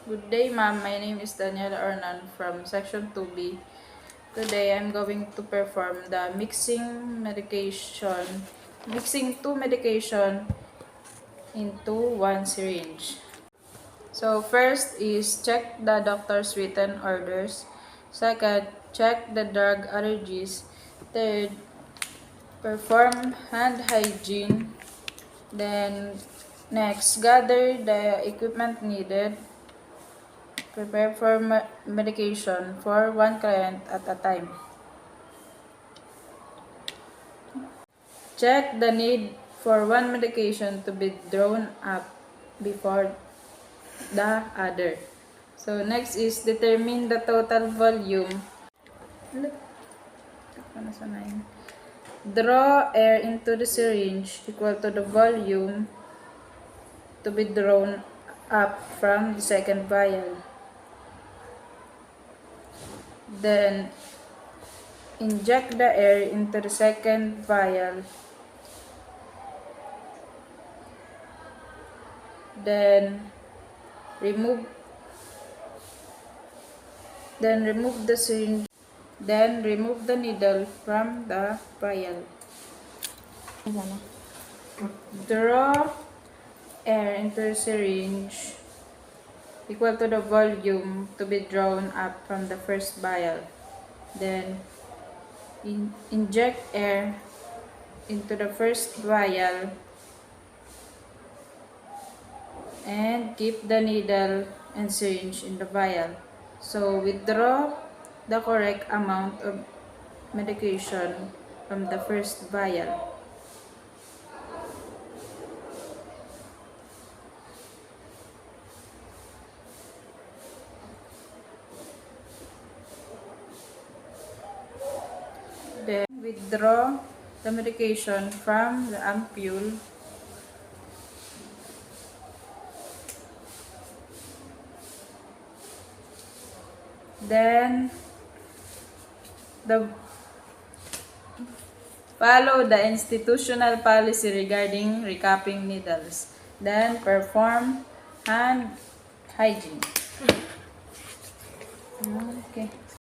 Good day, ma'am. My name is Daniela Ornan from Section 2B. Today, I'm going to perform the mixing two medication into one syringe. So, first is check the doctor's written orders. Second, check the drug allergies. Third, perform hand hygiene. Then, next, gather the equipment needed. Prepare for medication for one client at a time. Check the need for one medication to be drawn up before the other. So next is determine the total volume. Draw air into the syringe equal to the volume to be drawn up from the second vial. Then inject the air into the second vial. Then remove the syringe. Then remove the needle from the vial. Draw air into the syringe equal to the volume to be drawn up from the first vial. Then inject air into the first vial and keep the needle and syringe in the vial. So withdraw the correct amount of medication from the first vial. Then withdraw the medication from the ampule. Then follow the institutional policy regarding recapping needles. Then perform hand hygiene. Okay.